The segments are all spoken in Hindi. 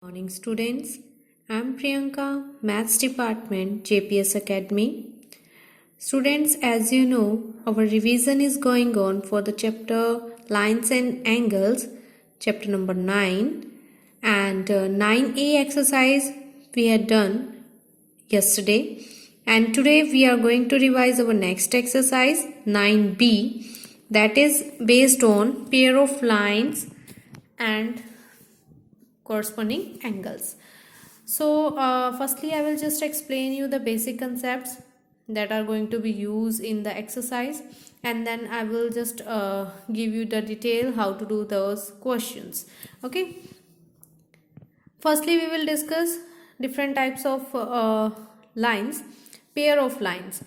Morning students, I am Priyanka, Maths Department, JPS Academy. Students, as you know, our revision is going on for the chapter Lines and Angles, chapter number 9, and 9A exercise we had done yesterday, and today we are going to revise our next exercise 9B, that is based on pair of lines and corresponding angles. So firstly I will just explain you the basic concepts that are going to be used in the exercise, and then I will just give you the detail how to do those questions. Okay, firstly we will discuss different types of lines. Pair of lines,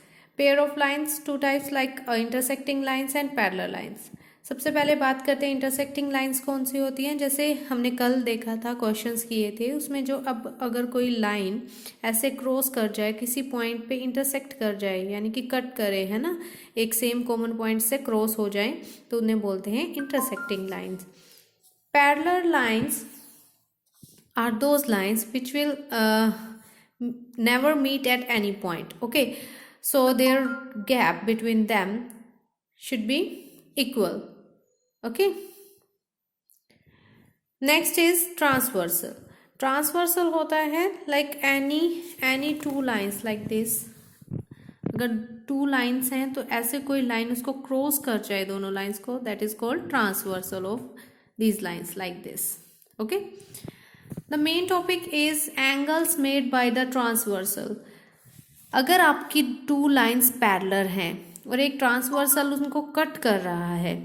two types like intersecting lines and parallel lines. सबसे पहले बात करते हैं इंटरसेक्टिंग लाइंस कौन सी होती हैं। जैसे हमने कल देखा था, क्वेश्चंस किए थे, उसमें जो अब अगर कोई लाइन ऐसे क्रॉस कर जाए, किसी पॉइंट पे इंटरसेक्ट कर जाए, यानी कि कट करे, है ना, एक सेम कॉमन पॉइंट से क्रॉस हो जाए, तो उन्हें बोलते हैं intersecting lines. Parallel lines are those lines which will never meet at any point. Okay, so their gap between them should be equal. Okay, next is transversal होता है like any two lines like this. अगर टू लाइन्स हैं तो ऐसे कोई लाइन उसको क्रॉस कर जाए, दोनों लाइन्स को, that is called transversal of these lines like this. Okay, the main topic is angles made by the transversal. अगर आपकी टू लाइन्स पैरेलल हैं और एक ट्रांसवर्सल उनको कट कर रहा है,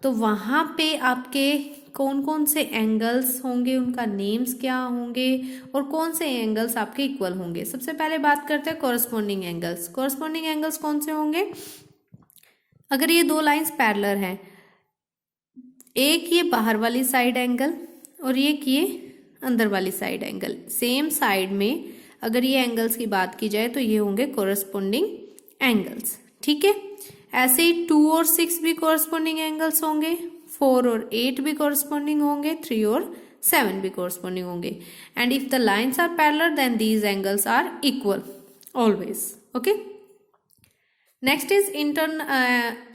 तो वहाँ पे आपके कौन कौन से एंगल्स होंगे, उनका नेम्स क्या होंगे और कौन से एंगल्स आपके इक्वल होंगे। सबसे पहले बात करते हैं कॉरस्पॉन्डिंग एंगल्स। कॉरस्पॉन्डिंग एंगल्स कौन से होंगे? अगर ये दो लाइन्स पैरेलल हैं, एक ये बाहर वाली साइड एंगल और एक ये अंदर वाली साइड एंगल, सेम साइड में अगर ये एंगल्स की बात की जाए तो ये होंगे कॉरस्पॉन्डिंग एंगल्स। ठीक है, ऐसे ही 2 और 6 भी कॉरस्पॉन्डिंग एंगल्स होंगे, 4 और 8 भी कॉरस्पॉन्डिंग होंगे, 3 और 7 भी कॉरस्पॉन्डिंग होंगे। And if the lines are parallel then these angles are equal always. Okay, next is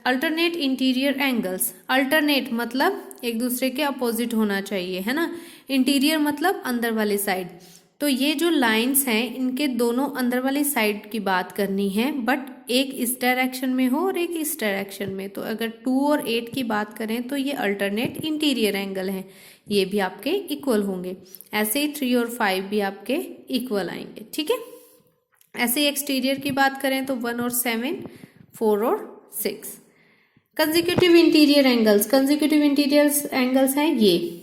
alternate interior angles. Alternate मतलब एक दूसरे के अपोजिट होना चाहिए, है ना। इंटीरियर मतलब अंदर वाली साइड। तो ये जो लाइंस हैं इनके दोनों अंदर वाली साइड की बात करनी है, बट एक इस डायरेक्शन में हो और एक इस डायरेक्शन में। तो अगर 2 और 8 की बात करें तो ये अल्टरनेट इंटीरियर एंगल हैं, ये भी आपके इक्वल होंगे। ऐसे ही 3 और 5 भी आपके इक्वल आएंगे। ठीक है, ऐसे ही एक्सटीरियर की बात करें तो 1 और 7, 4 और 6। कंसेक्यूटिव इंटीरियर एंगल्स हैं ये।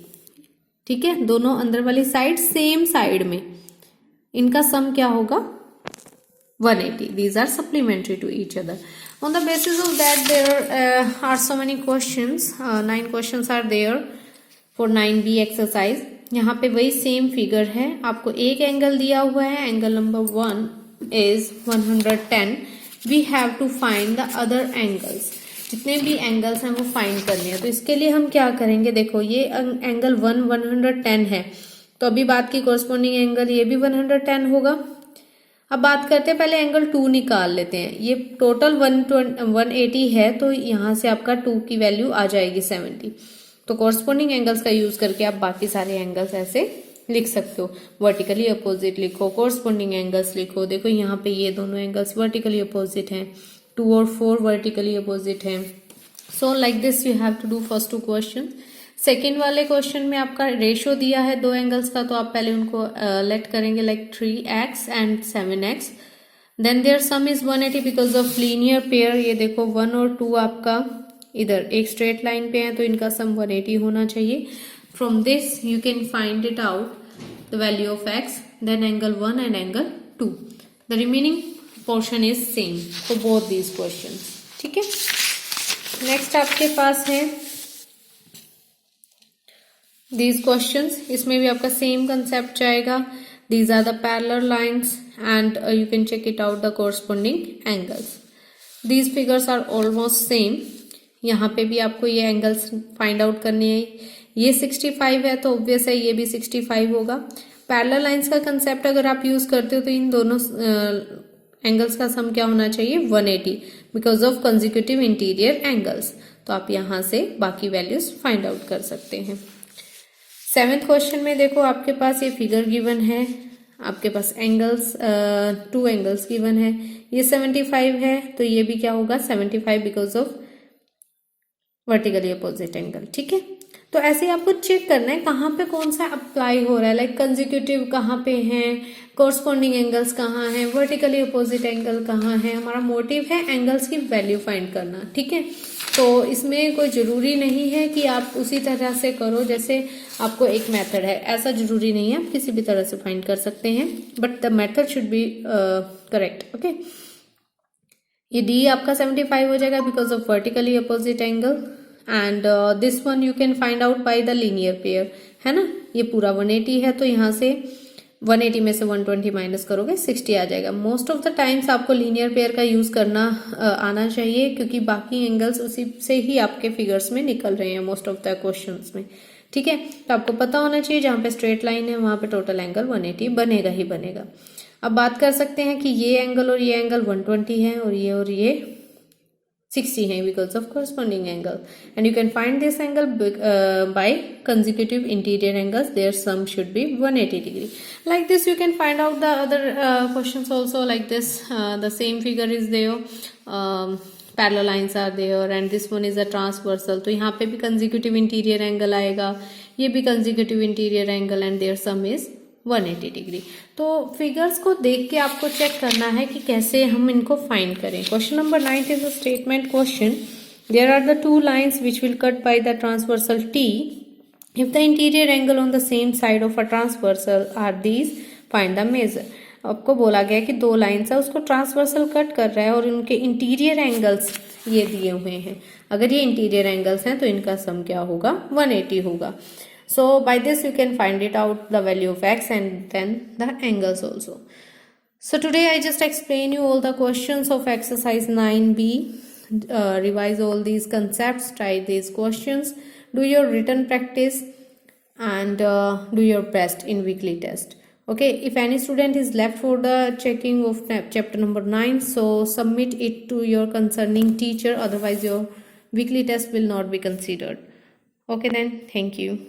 ठीक है, दोनों अंदर वाली साइड सेम साइड में, इनका सम क्या होगा? 180. These are supplementary to each other. On the basis of that there are so many questions. 9 questions are there for 9B exercise. यहाँ पे वही सेम फिगर है, आपको एक एंगल दिया हुआ है, angle number 1 is 110. We have to find the other angles. जितने भी एंगल्स हैं वो फाइंड करने हैं। तो इसके लिए हम क्या करेंगे, देखो ये एंगल 110 है, तो अभी बात की कॉरस्पॉन्डिंग एंगल ये भी 110 होगा। अब बात करते हैं, पहले एंगल 2 निकाल लेते हैं। ये टोटल 180 है, तो यहाँ से आपका 2 की वैल्यू आ जाएगी 70। तो कॉरस्पॉन्डिंग एंगल्स का यूज करके आप बाकी सारे एंगल्स ऐसे लिख सकते हो। वर्टिकली अपोजिट लिखो, कॉरस्पॉन्डिंग एंगल्स लिखो। देखो यहाँ पे ये दोनों एंगल्स वर्टिकली अपोजिट हैं, 2 और 4 वर्टिकली अपोजिट हैं। So like this you have to do first 2 question. Second वाले क्वेश्चन में आपका रेशियो दिया है दो एंगल्स का, तो आप पहले उनको लेट करेंगे like 3x and 7x। Then their sum is 180 because of linear pair. ये देखो 1 और 2 आपका इधर एक स्ट्रेट लाइन पे है, तो इनका सम 180 होना चाहिए। From this you can find it out the value of x, then angle 1 and angle 2। The remaining portion is same for both these question. ठीक है, नेक्स्ट आपके पास है these questions. इसमें भी आपका सेम कंसेप्ट जाएगा। These are the parallel lines and you can check it out the corresponding angles. These figures are almost same. यहाँ पे भी आपको ये एंगल्स फाइंड आउट करने हैं। ये 65 है तो ऑब्वियस है ये भी 65 होगा। पैरेलल लाइंस का कंसेप्ट अगर आप यूज करते हो तो इन दोनों एंगल्स का सम क्या होना चाहिए 180 because of consecutive interior angles. तो आप यहां से बाकी वैल्यूज फाइंड आउट कर सकते हैं। 7th क्वेश्चन में देखो आपके पास ये फिगर गिवन है, आपके पास एंगल्स 2 एंगल्स गिवन है, ये 75 है तो ये भी क्या होगा 75 because of vertically opposite angle. ठीक है, तो ऐसे ही आपको चेक करना है कहाँ पे कौन सा अप्लाई हो रहा है, लाइक कंसेक्यूटिव कहाँ पे है, कोरस्पॉन्डिंग एंगल्स कहाँ है, वर्टिकली अपोजिट एंगल कहाँ है। हमारा मोटिव है एंगल्स की वैल्यू फाइंड करना। ठीक है, तो इसमें कोई जरूरी नहीं है कि आप उसी तरह से करो जैसे आपको एक मेथड है, ऐसा जरूरी नहीं है, आप किसी भी तरह से फाइंड कर सकते हैं, but the method should be correct. Okay, ये डी आपका 75 हो जाएगा because of vertically opposite angle and this one you can find out by the linear pair, है ना। ये पूरा 180 है तो यहाँ से 180 में से 120 माइनस करोगे 60 आ जाएगा। मोस्ट ऑफ द टाइम्स आपको लीनियर पेयर का यूज करना आना चाहिए क्योंकि बाकी एंगल्स उसी से ही आपके फिगर्स में निकल रहे हैं मोस्ट ऑफ द क्वेश्चंस में। ठीक है, तो आपको पता होना चाहिए जहां पे स्ट्रेट लाइन है वहां पे टोटल एंगल 180 बनेगा ही बनेगा। अब बात कर सकते हैं कि ये एंगल और ये एंगल 120 है और ये 60 है because of corresponding angle and you can find this angle by consecutive interior angles, their sum should be 180 degree. Like this you can find out the other questions also like this. The same figure is there, parallel lines are there and this one is a transversal, तो यहाँ पे भी consecutive interior angle आएगा, ये भी consecutive interior angle and their sum is 180 degree. तो फिगर्स को देख के आपको चेक करना है कि कैसे हम इनको फाइंड करें। Question number 9 is a statement question. There are the 2 lines which will cut by the transversal T if the interior angle on the same side of a transversal are these, find the measure. आपको बोला गया कि 2 लाइंस है उसको ट्रांसवर्सल कट कर रहा है और उनके इंटीरियर एंगल्स ये दिए हुए हैं। अगर ये इंटीरियर एंगल्स हैं तो इनका सम क्या होगा 180 होगा। So by this you can find it out the value of x and then the angles also. So today I just explain you all the questions of exercise 9b. Revise all these concepts, try these questions, do your written practice and do your best in weekly test. Okay, if any student is left for the checking of chapter number 9, so submit it to your concerning teacher, otherwise your weekly test will not be considered. Okay then, thank you.